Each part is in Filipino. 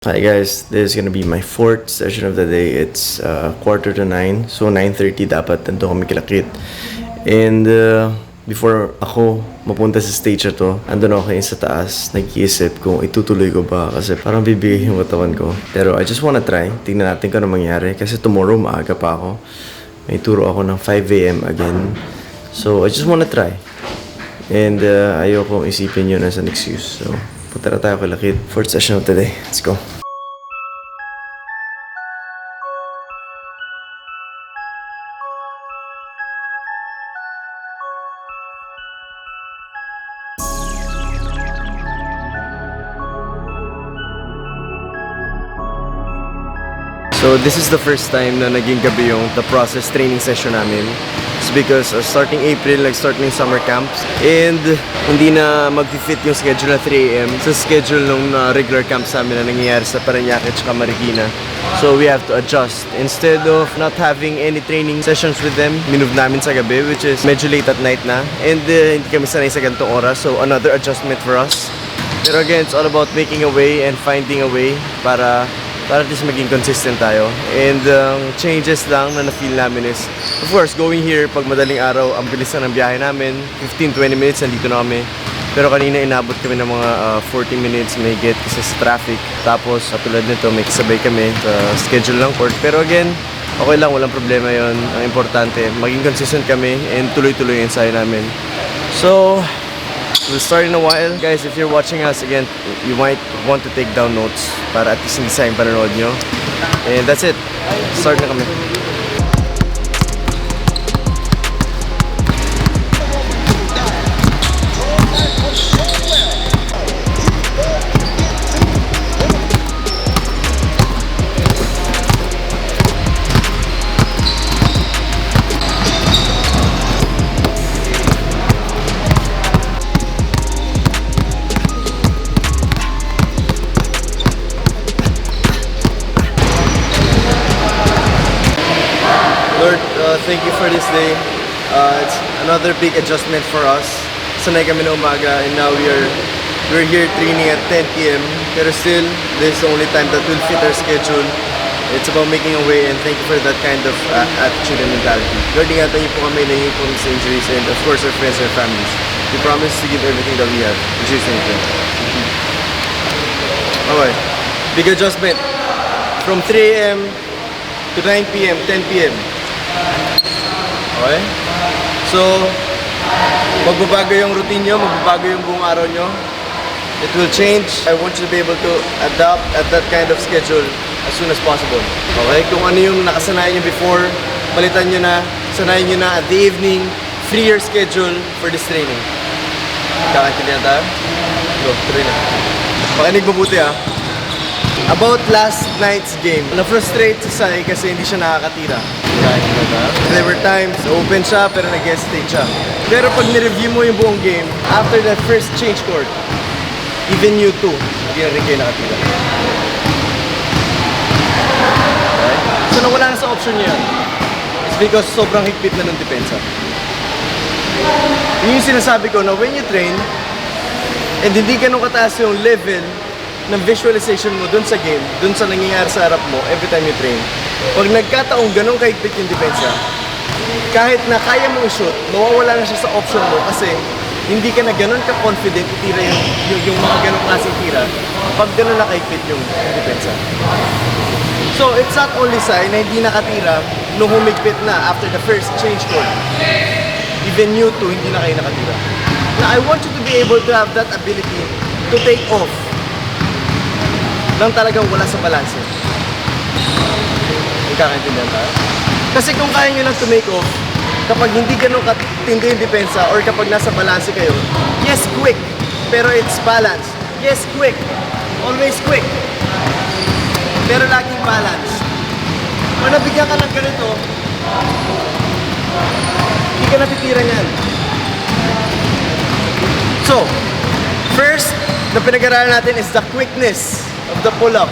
Hi guys, this is gonna be my fourth session of the day. It's 8:45, so 9:30 dapat nandun kami kilakit. And before ako mapunta sa stage na to, andun ako kayo sa taas, nag-iisip kung itutuloy ko ba kasi parang bibigay yung katawan ko. Pero I just wanna try, tingnan natin kung ano mangyari kasi tomorrow maaga pa ako. May turo ako ng 5 a.m. again. So I just wanna try. And ayoko isipin yun as an excuse. So punta na tayo kilakit. Fourth session of the day. Let's go. So this is the first time na naging gabi yung the process training session namin. It's because starting April, nag-start na yung summer camps. And hindi na mag-fit yung schedule na 3 a.m. sa schedule ng regular camps namin na nangyayari sa Parañaque at Marikina. So we have to adjust. Instead of not having any training sessions with them, minove namin sa gabi, which is medyo late at night na. And hindi kami sanay sa ganitong oras, so another adjustment for us. Pero again, it's all about making a way and finding a way para at least maging consistent tayo. And changes lang na na-feel namin is, of course, going here, pag madaling araw, ang bilis na ng biyahe namin. 15-20 minutes, nandito na kami. Pero kanina inabot kami ng mga 40 minutes may get kasi sa traffic. Tapos, katulad nito, may kasabay kami sa schedule ng court. Pero again, okay lang, walang problema yon. Ang importante, maging consistent kami and tuloy-tuloy yung ensayo namin. So, we'll start in a while. Guys, if you're watching us again, you might want to take down notes para at least hindi sayang panonood nyo. And that's it. Start na kami. Lord, thank you for this day. It's another big adjustment for us. Sanay kami na umaga and now we're here training at 10 p.m. Pero still, this is the only time that will fit our schedule. It's about making a way and thank you for that kind of attitude and mentality. Lord, ingatan niyo po kami na yung sa injuries and of course our friends and our families. We promise to give everything that we have. In Jesus' name. Okay. Big adjustment. From 3 a.m. to 9 p.m., 10 p.m. Okay? So, magbabago yung routine nyo, magbabago yung buong araw nyo. It will change. I want you to be able to adapt at that kind of schedule as soon as possible. Okay? Kung ano yung nakasanayan nyo before, palitan nyo na, sanayin nyo na at the evening, free your schedule for this training. Kakaintindihan tayo? Go, tuloy na. Pakinig mabuti ha. About last night's game, na-frustrate si Sai kasi hindi siya nakakatira. There were times, open siya pero nag-hesitate siya. Pero pag nireview mo yung buong game, after that first change court, even you too, hindi na rin kayo nakatira. Okay? So nawala na sa option niya yan. It's because sobrang higpit na ng depensa. Yun yung sinasabi ko na when you train, and hindi ganun kataas yung level ng visualization mo dun sa game, dun sa nangyayari sa harap mo every time you train. Pag nagkataong ganun kahigpit yung depensa, kahit na kaya mong i-shoot, mawawala na siya sa option mo kasi hindi ka na ganun ka-confident itira yung mga ganun klaseng tira pag ganun na kahigpit yung depensa. So, it's not only Sai na hindi nakatira nung humigpit na after the first change court. Even you too, hindi na kayo nakatira. Now, I want you to be able to have that ability to take off nang talagang wala sa balance. Nagkakaintindihan tayo? Kasi kung kaya nyo lang to make off, kapag hindi ganun katindi yung depensa or kapag nasa balance kayo, yes, quick, pero it's balance. Yes, quick. Always quick. Pero laging balance. Kung nabigyan ka ng ganito, hindi ka natitira niyan. So, first, na pinag-aralan natin is the quickness of the pull-up.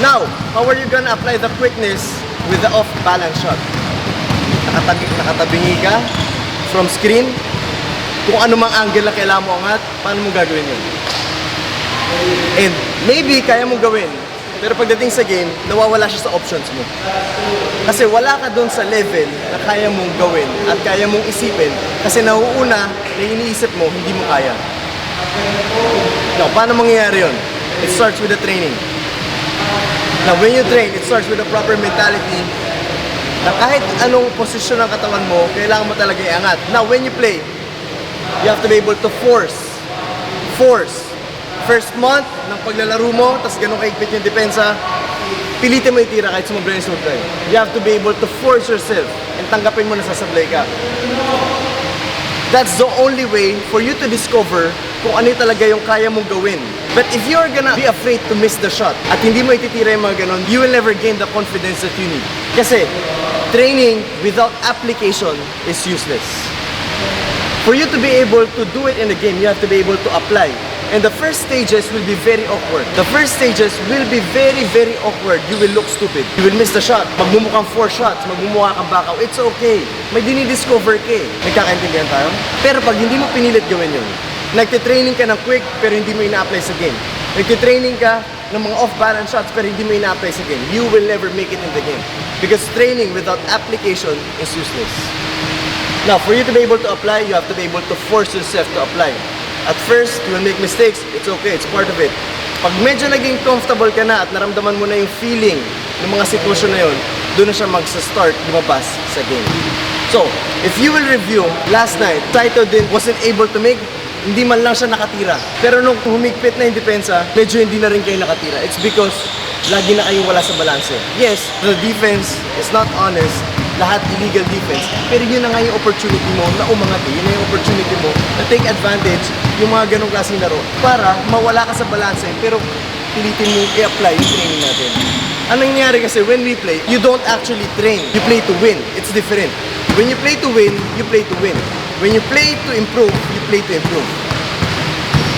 Now, how are you gonna apply the quickness with the off-balance shot? Nakatabingi ka from screen. Kung ano mang angle na kailangan mo angat, paano mo gagawin yun? And maybe kaya mong gawin Pero pagdating sa game, nawawala siya sa options mo. Kasi wala ka doon sa level na kaya mong gawin at kaya mong isipin kasi nauuna na iniisip mo, hindi mo kaya. Now, paano mangyayari yun? It starts with the training. Now, when you train, it starts with a proper mentality na kahit anong posisyon ng katawan mo, kailangan mo talaga iangat. Now, when you play, you have to be able to force. First month ng paglalaro mo, tapos ganun kaigpit yung depensa, pilitin mo itira kahit sumabla yung sublay. You have to be able to force yourself and tanggapin mo na sasablay ka. That's the only way for you to discover kung ano talaga yung kaya mong gawin. But if you're gonna be afraid to miss the shot at hindi mo ititira yung mga ganun, you will never gain the confidence that you need. Kasi training without application is useless. For you to be able to do it in the game, you have to be able to apply. And the first stages will be very awkward. The first stages will be very, very awkward. You will look stupid. You will miss the shot. Magmumukhang 4 shots, magmumukha kang backout. It's okay. May dinidiscover ka eh. Nagkakaintindihan tayo? Pero pag hindi mo pinilit gawin yun, nagtitraining ka ng quick pero hindi mo ina-apply sa game. Nagtitraining ka ng mga off-balance shots pero hindi mo ina-apply sa game. You will never make it in the game. Because training without application is useless. Now, for you to be able to apply, you have to be able to force yourself to apply. At first, you will make mistakes. It's okay. It's part of it. Pag medyo naging comfortable ka na at naramdaman mo na yung feeling ng mga sitwasyon na yun, doon na siya mag-start lumabas sa game. So, if you will review, last night, Saito din wasn't able to make, hindi man lang siya nakatira. Pero nung humigpit na yung depensa, medyo hindi na rin kayo nakatira. It's because lagi na kayong wala sa balanse. Yes, the defense is not honest. Lahat illegal defense. Pero yun na nga yung opportunity mo na umangat eh. Yun na yung opportunity mo na take advantage yung mga ganong klaseng laro para mawala ka sa balanse pero pilitin mo i-apply yung training natin. Ang nangyayari kasi when we play, you don't actually train. You play to win. It's different. When you play to win, you play to win. When you play to improve, you play to improve.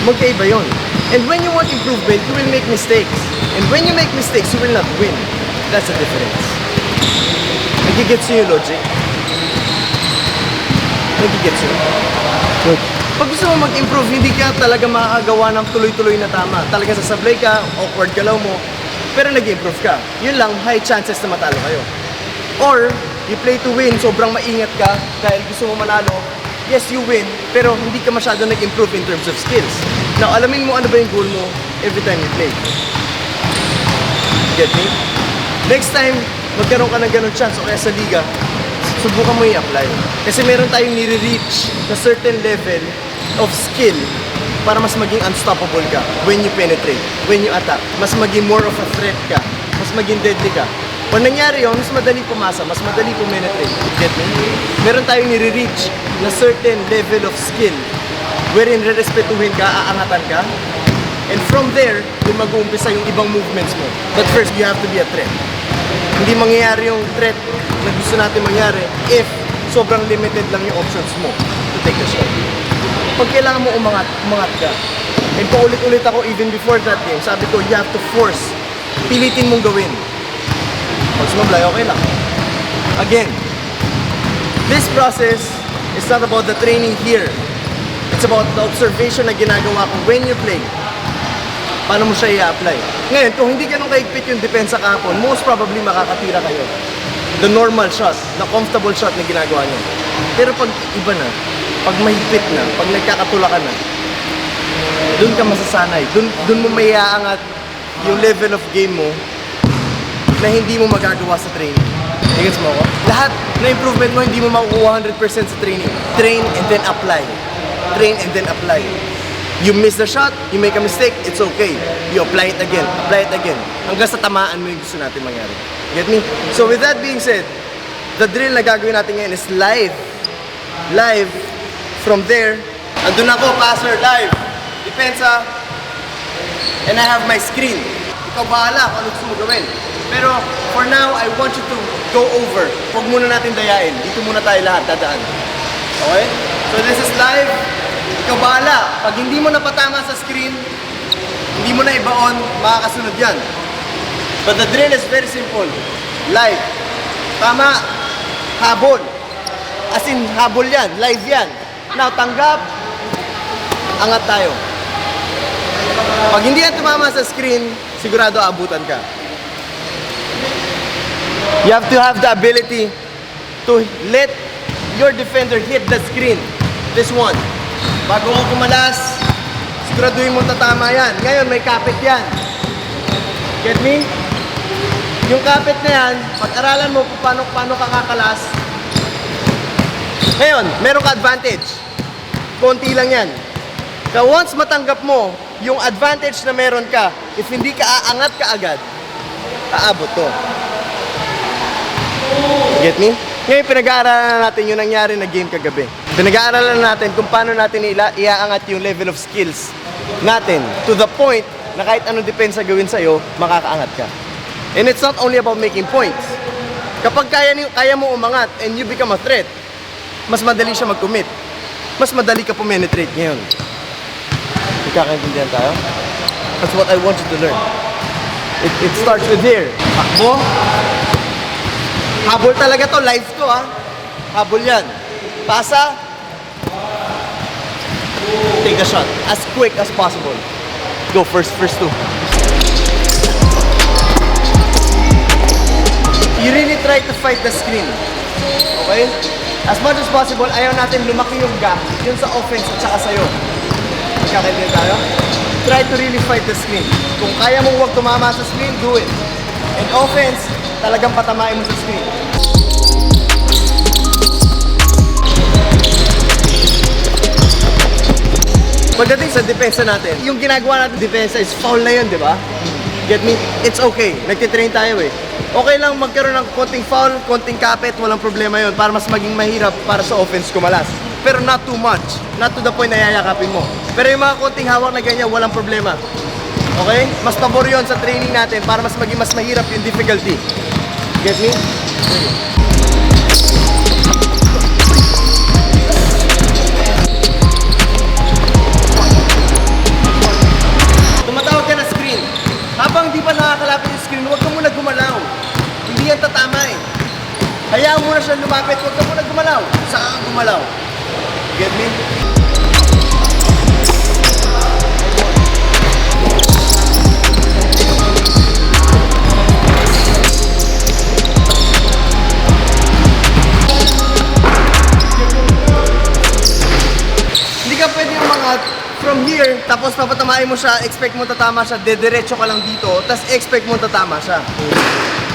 Magkaiba yun. And when you want improvement, you will make mistakes. And when you make mistakes, you will not win. That's the difference. Nagigets nyo yung logic? Nagigets nyo? Pag gusto mo mag-improve, hindi ka talaga makakagawa ng tuloy-tuloy na tama. Talaga sasablay ka, awkward galaw mo, pero nag-improve ka. Yun lang, high chances na matalo kayo. Or, you play to win, sobrang maingat ka dahil gusto mo manalo. Yes, you win, pero hindi ka masyado nag-improve in terms of skills. Now, alamin mo ano ba yung goal mo every time you play. Get me? Next time, magkaroon ka ng ganun chance o kaya sa liga, subukan mo i-apply. Kasi meron tayong nire-reach na certain level of skill para mas maging unstoppable ka when you penetrate, when you attack. Mas maging more of a threat ka, mas maging deadly ka. Pag nangyari yun, mas madali pumasa, mas madali pumenetrate. Get me? Meron tayong nire-reach na certain level of skill wherein re-respetuhin ka, aangatan ka. And from there, dun mag-uumpisa yung ibang movements mo. But first, you have to be a threat. Hindi mangyayari yung threat na gusto natin mangyari if sobrang limited lang yung options mo to take a shot. Pag kailangan mo umangat ka. And paulit-ulit ako even before that game, sabi ko, you have to force. Pilitin mong gawin. Pag sumablay, okay lang. Again, this process is not about the training here. It's about the observation na ginagawa ko when you play. Paano mo siya i-apply? Ngayon, kung hindi ganun kaigpit yung depensa kahapon, most probably makakatira kayo. The normal shot, the comfortable shot na ginagawa nyo. Pero pag iba na, pag mahigpit na, pag nagkakatula ka na, dun ka masasanay. Dun mo may aangat yung level of game mo na hindi mo magagawa sa training. Gets mo ako? Lahat na improvement mo, hindi mo makukuha 100% sa training. Train and then apply. Train and then apply. You miss the shot, you make a mistake, it's okay. You apply it again, hanggang sa tamaan mo yung gusto natin mangyari. Get me? So with that being said, the drill na gagawin natin ngayon is live. Live. From there, andun ako, passer, live. Depensa. And I have my screen. Ikaw bahala kung ano gusto mo gawin. Pero for now, I want you to go over. Huwag muna natin dayain. Dito muna tayo lahat dadaan. Okay? So this is live. Ikaw bahala. Pag hindi mo napatama sa screen, hindi mo na ibaon, makakasunod yan. But the drill is very simple. Live. Tama. Habol. As in, habol yan. Live yan. Now, tanggap. Angat tayo. Pag hindi yan tumama sa screen, sigurado abutan ka. You have to have the ability to let your defender hit the screen. This one. Bago ka kumalas, siguraduhin mo tatama yan. Ngayon, may kapit yan. Get me? Yung kapit na yan, pag-aralan mo kung paano ka kakalas. Ngayon, meron ka advantage. Konti lang yan. Kaya once matanggap mo yung advantage na meron ka, if hindi ka aangat ka agad, aabot to. Get me? Ngayon, pinag-aaralan natin yung nangyari na game kagabi. Pinag-aaralan natin kung paano natin iaangat yung level of skills natin to the point na kahit anong depensa gawin sa'yo, makakaangat ka. And it's not only about making points. Kapag kaya mo umangat and you become a threat, mas madali siya mag-commit. Mas madali ka penetrate ngayon. Ikakaintindihan tayo? That's what I want you to learn. It starts with here. Takbo. Habol talaga to. Life to, ha? Habol yan. Pasa. Take a shot. As quick as possible. Go first two. You really try to fight the screen. Okay? As much as possible, ayaw natin lumaki yung gap yun sa offense at saka sa'yo. Magkakaintindihan tayo? Try to really fight the screen. Kung kaya mong huwag tumama sa screen, do it. And offense, talagang patamain mo sa screen. Pagdating sa depensa natin, yung ginagawa natin depensa is foul na yun, di ba? Get me? It's okay. Nagtitrain tayo eh. Okay lang magkaroon ng konting foul, konting kapit, walang problema yun para mas maging mahirap para sa offense kumalas. Pero not too much. Not to the point na yayakapin mo. Pero yung mga konting hawak na ganyan, walang problema. Okay? Mas pabor yun sa training natin para mas maging mas mahirap yung difficulty. Get me? Tumatawag ka na screen. Habang di pa nakakalapit yung screen, huwag ka muna gumalaw. Hindi yan tatama eh. Hayaan mo na siya lumapit, huwag ka muna gumalaw. Saka kang gumalaw. Get me? Hindi ka pwede umangat from here, tapos papatamain mo siya, expect mo tatama siya, dediretso ka lang dito, tapos expect mo tatama siya.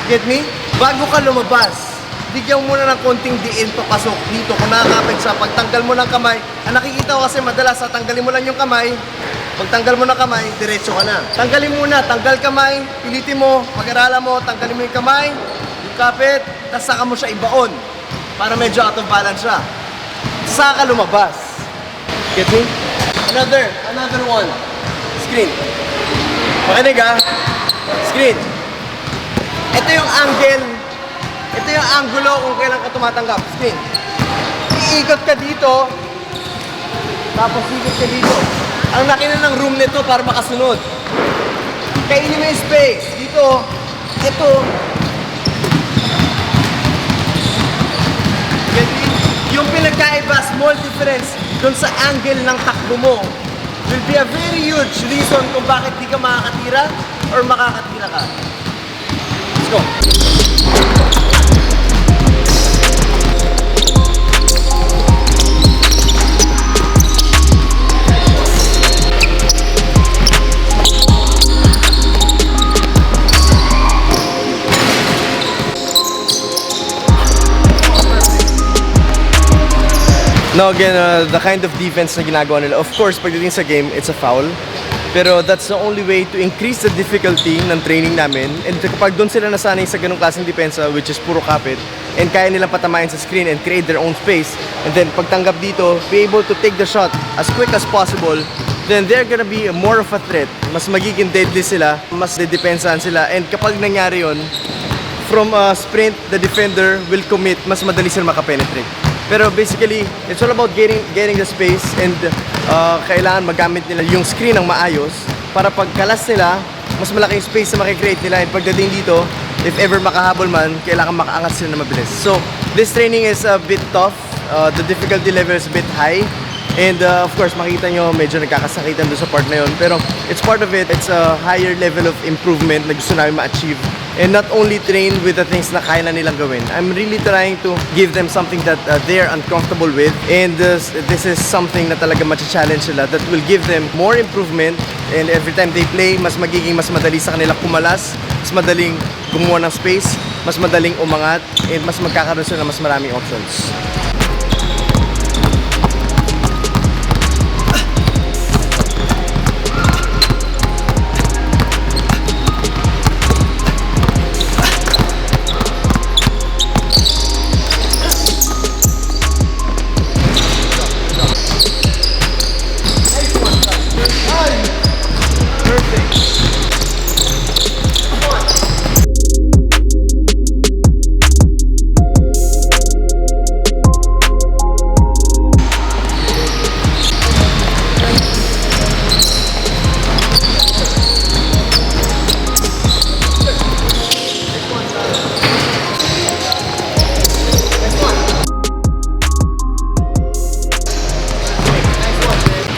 Get me? Bago ka lumabas, bigyan mo muna ng konting diin papasok dito kung nakakapit siya. Pagtanggal mo ng kamay, ang nakikita ko kasi madalas, tanggalin mo lang yung kamay, pagtanggal mo ng kamay, diretso ka na. Tanggalin muna, tanggal kamay, pilitin mo, pag-aralan mo, tanggalin mo yung kamay, yung kapit, tapos saka mo siya ibaon para medyo out of balance siya. Saka lumabas. Get me? Another one. Screen. Makinig ha. Screen. Ito yung angle. Ito yung angulo kung kailan ka tumatanggap. Screen. Iikot ka dito. Tapos ikot ka dito. Ang laki na ng room nito para makasunod. Kainin mo yung space. Dito. Ito. Yung pinagkaiba, small difference dun sa angle ng takbo mo will be a very huge reason kung bakit di ka makakatira or makakatira ka. Let's go. Now again, the kind of defense na ginagawa nila, of course, pagdating sa game, it's a foul. Pero that's the only way to increase the difficulty ng training namin. And kapag doon sila nasanay sa ganung klaseng depensa, which is puro kapit, and kaya nilang patamayan sa screen and create their own space, and then pagtanggap dito, be able to take the shot as quick as possible, then they're gonna be more of a threat. Mas magiging deadly sila, mas dedepensahan sila, and kapag nangyari yun, from a sprint, the defender will commit, mas madali sila makapenetrate. Pero basically, it's all about getting the space and kailangan magamit nila yung screen ng maayos para pagkalas nila, mas malaking space na makikreate nila. And pagdating dito, if ever makahabol man, kailangan makaangat sila na mabilis. So, this training is a bit tough. The difficulty level is a bit high. And of course, makita nyo, medyo nagkakasakitan doon sa part na yun. Pero it's part of it. It's a higher level of improvement na gusto namin ma-achieve. And not only train with the things na kaya na nilang gawin. I'm really trying to give them something that they're uncomfortable with. And this is something na talaga matcha-challenge sila that will give them more improvement. And every time they play, mas madali sa kanila kumalas, mas madaling gumawa ng space, mas madaling umangat, and mas magkakaroon sila ng mas maraming options.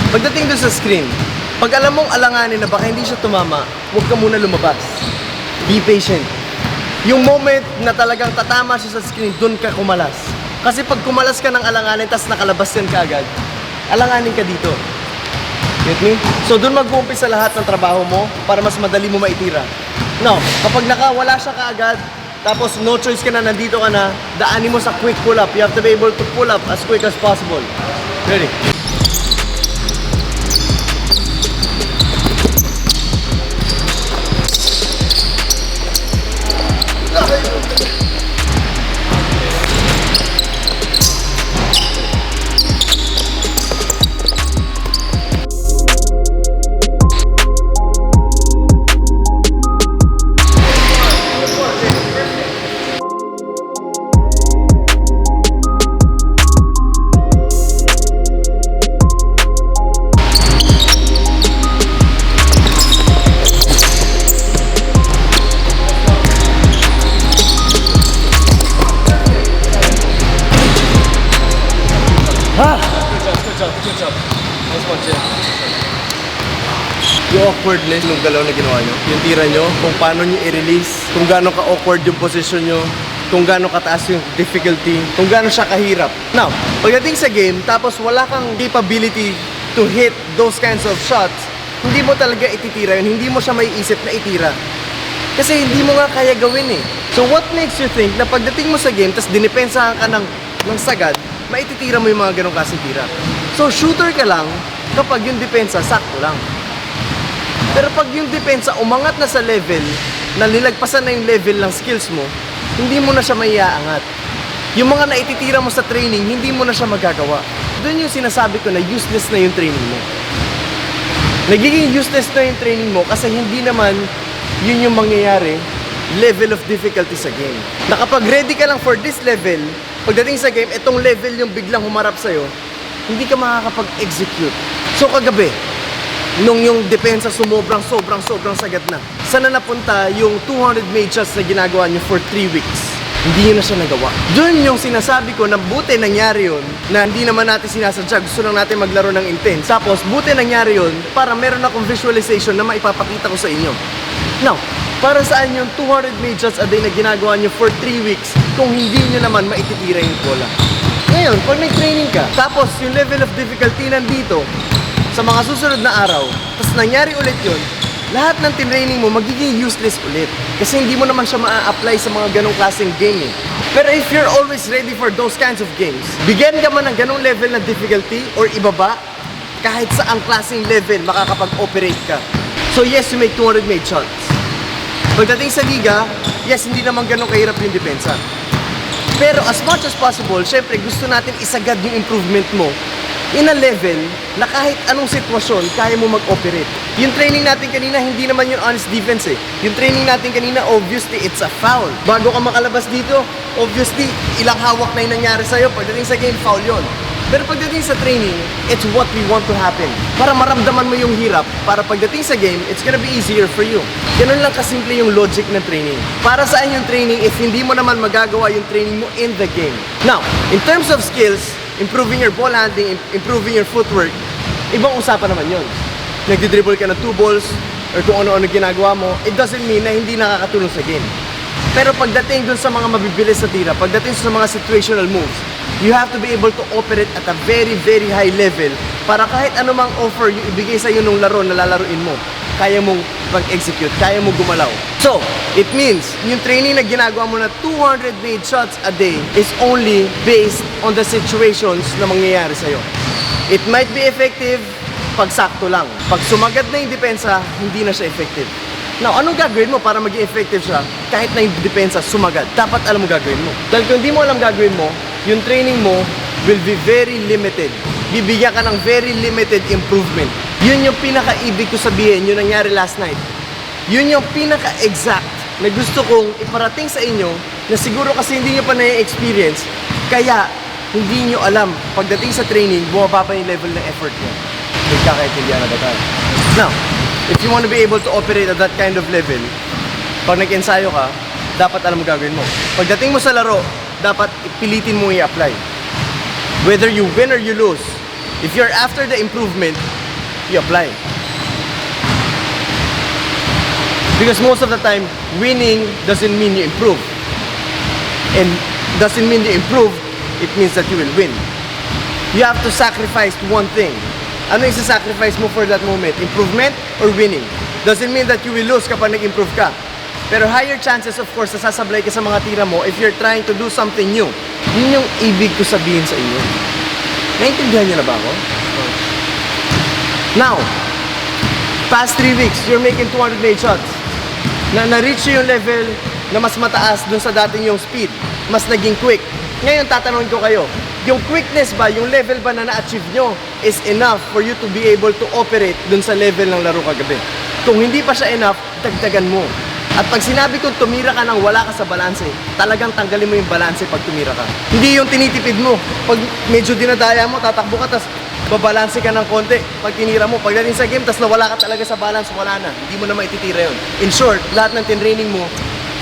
Pagdating doon sa screen, pag alam mong alanganin na baka hindi siya tumama, huwag ka muna lumabas. Be patient. Yung moment na talagang tatama siya sa screen, doon ka kumalas. Kasi pag kumalas ka ng alanganin, tas nakalabas yan ka agad, alanganin ka dito. Get me? So doon mag-uumpisa lahat ng trabaho mo para mas madali mo maitira. Now, kapag nakawala siya kaagad, tapos no choice ka na, nandito ka na, daanin mo sa quick pull-up. You have to be able to pull up as quick as possible. Ready? Good job. Nice one, Jen. Yung awkwardness nung galaw na ginawa nyo, yung tira nyo, kung paano nyo i-release, kung gaano ka-awkward yung position nyo, kung gaano kataas yung difficulty, kung gaano siya kahirap. Now, pagdating sa game, tapos wala kang capability to hit those kinds of shots, hindi mo talaga ititira yun, hindi mo siya maiisip na itira. Kasi hindi mo nga kaya gawin eh. So what makes you think na pagdating mo sa game, tapos dinipensahan ka ng sagad, maititira mo yung mga ganong klaseng tira. So shooter ka lang kapag yung depensa sakto lang. Pero pag yung depensa umangat na sa level, na nilagpasan na yung level ng skills mo, hindi mo na siya maiaangat. Yung mga naititira mo sa training, hindi mo na siya magagawa. Doon yung sinasabi ko na useless na yung training mo. Nagiging useless na yung training mo kasi hindi naman yun yung mangyayari, level of difficulty sa game. Na kapag ready ka lang for this level, pagdating sa game, itong level yung biglang humarap sa'yo, hindi ka makakapag-execute. So kagabi, nung yung depensa sobrang sagad na, sana napunta yung 200 made shots na ginagawa nyo for 3 weeks. Hindi nyo na siya nagawa. Doon yung sinasabi ko na buti nangyari yun, na hindi naman natin sinasadya, gusto lang natin maglaro ng intense. Tapos buti nangyari yun, para meron akong visualization na maipapakita ko sa inyo. Now, para saan yung 200 made shots a day na ginagawa nyo for 3 weeks kung hindi nyo naman maititira yung bola? Ngayon, pag nag-training ka, tapos yung level of difficulty nandito, sa mga susunod na araw, tapos nangyari ulit yun, lahat ng training mo magiging useless ulit. Kasi hindi mo naman siya ma-apply sa mga ganong klaseng game eh. Pero if you're always ready for those kinds of games, bigyan ka man ng ganong level ng difficulty or ibaba, kahit sa ang klaseng level, makakapag-operate ka. So yes, you make 200 made shots. Pagdating sa liga, yes, hindi naman ganong kahirap yung depensa. Pero as much as possible, syempre gusto natin isagad yung improvement mo in a level na kahit anong sitwasyon, kaya mo mag-operate. Yung training natin kanina, hindi naman yung honest defense eh. Yung training natin kanina, obviously, it's a foul. Bago ka makalabas dito, obviously, ilang hawak na yung nangyari sa'yo. Pagdating sa game, foul yon. Pero pagdating sa training, it's what we want to happen. Para maramdaman mo yung hirap, para pagdating sa game, it's gonna be easier for you. Ganun lang kasimple yung logic ng training. Para saan yung training if hindi mo naman magagawa yung training mo in the game? Now, in terms of skills, improving your ball handling, improving your footwork, ibang usapan naman yun. Nagdi-dribble ka ng 2 balls, or kung ano-ano ginagawa mo, it doesn't mean na hindi nakakatulong sa game. Pero pagdating dun sa mga mabibilis sa tira, pagdating sa mga situational moves, you have to be able to operate at a very, very high level para kahit anumang offer yung ibigay sa'yo nung laro na lalaruin mo, kaya mong mag-execute, kaya mong gumalaw. So, it means, yung training na ginagawa mo na 200 made shots a day is only based on the situations na mangyayari sa'yo. It might be effective pag sakto lang. Pag sumagat na yung depensa, hindi na siya effective. Now, anong gagawin mo para maging effective siya kahit na yung depensa sumagat? Dapat alam mo gagawin mo. Dahil kung hindi mo alam gagawin mo, yung training mo will be very limited. Bibigyan ka ng very limited improvement. Yun yung pinaka-ibig ko sabihin, yung nangyari last night. Yun yung pinaka-exact na gusto kong iparating sa inyo na siguro kasi hindi nyo pa na-experience, kaya hindi nyo alam pagdating sa training, bumaba pa yung level ng effort nyo. Nagkakaintindihan na ba tayo? Now, if you want to be able to operate at that kind of level, pag nag-ensayo ka, dapat alam mo gagawin mo. Pagdating mo sa laro, dapat pilitin mo i-apply. Whether you win or you lose, if you're after the improvement, you apply. Because most of the time, winning doesn't mean you improve. And doesn't mean you improve, it means that you will win. You have to sacrifice one thing. Ano yung sacrifice mo for that moment? Improvement or winning? Doesn't mean that you will lose kapag nag-improve ka. Pero higher chances, of course, na sasablay ka sa mga tira mo if you're trying to do something new. Yun yung ibig ko sabihin sa inyo. Naintindihan niyo na ba ako? Now, past 3 weeks, you're making 200 made shots. Na-reach yung level na mas mataas dun sa dating yung speed. Mas naging quick. Ngayon, tatanungin ko kayo, yung quickness ba, yung level ba na na-achieve nyo is enough for you to be able to operate dun sa level ng laro kagabi? Kung hindi pa siya enough, dagdagan mo. At pag sinabi kong tumira ka nang wala ka sa balanse, talagang tanggalin mo yung balanse pag tumira ka. Hindi yung tinitipid mo. Pag medyo dinadaya mo, tatakbo ka, tas babalanse ka ng konti. Pag tinira mo, pagdating sa game, tas nawala ka talaga sa balance, wala na. Hindi mo na maititira yun. In short, lahat ng tinraining mo,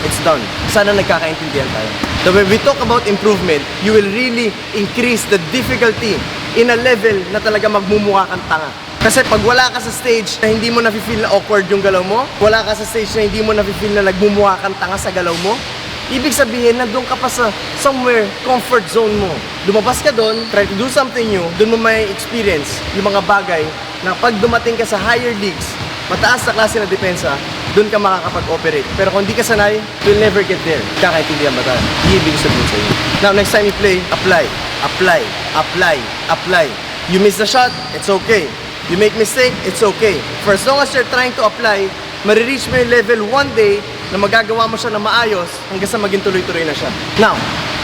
it's done. Sana nagkakaintindihan tayo. So when we talk about improvement, you will really increase the difficulty in a level na talaga magmumukha kang tanga. Kasi pag wala ka sa stage na hindi mo nafe-feel na awkward yung galaw mo, wala ka sa stage na hindi mo nafe-feel na nagmumukha kang tanga sa galaw mo, ibig sabihin na doon ka pa sa somewhere comfort zone mo. Lumabas ka doon, try to do something new, doon mo may experience yung mga bagay na pag dumating ka sa higher leagues, mataas na klase na depensa, doon ka makakapag-operate. Pero kung hindi ka sanay, you'll never get there. Kakaintindihan ba tayo? Ibig sabihin sa iyo. Now, next time you play, apply. Apply. Apply. Apply. You miss the shot, it's okay. You make mistake, it's okay. For as long as you're trying to apply, marireach mo yung level one day na magagawa mo siya na maayos hanggang sa maging tuloy-tuloy na siya. Now,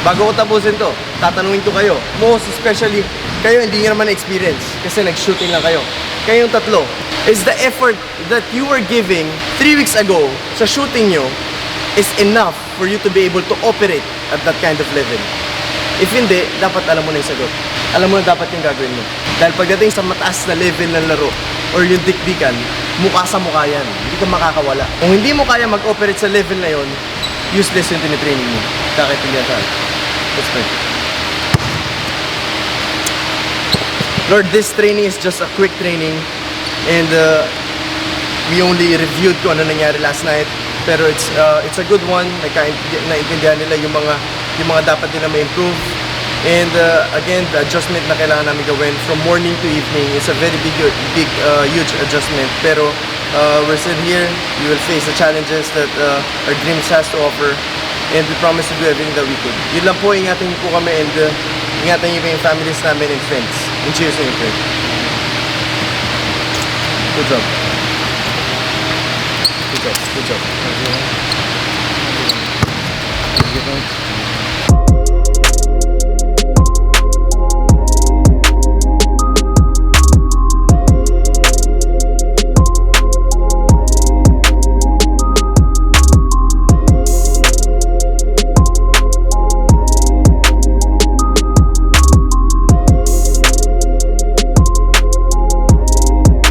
bago ko tapusin to, tatanungin ko kayo. Most especially, kayo hindi nyo naman na-experience kasi nag-shooting lang kayo. Kayong tatlo, is the effort that you were giving 3 weeks ago sa shooting nyo is enough for you to be able to operate at that kind of level? If hindi, dapat alam mo na yung sagot. Alam mo na dapat yung gagawin mo. Dahil pagdating sa mataas na level ng laro or yung dikdikan, mukha sa mukha yan. Hindi ka makakawala. Kung hindi mo kaya mag-operate sa level na yon, useless yung tinitraining mo. Kakaintindihan tayo. Let's pray. Lord, this training is just a quick training and we only reviewed kung ano nangyari last night, pero it's a good one. Naintindihan nila yung mga dapat nila ma-improve, and again, the adjustment na kailangan namin gawin from morning to evening is a very huge adjustment, pero we're still here. We will face the challenges that our dreams has to offer, and we promise to do everything that we could. Yun lang po, ingatan niyo po kami, and ingatan niyo po yung families namin and friends. And cheers to you, friend. Good job. Good job. Good job. Thank you.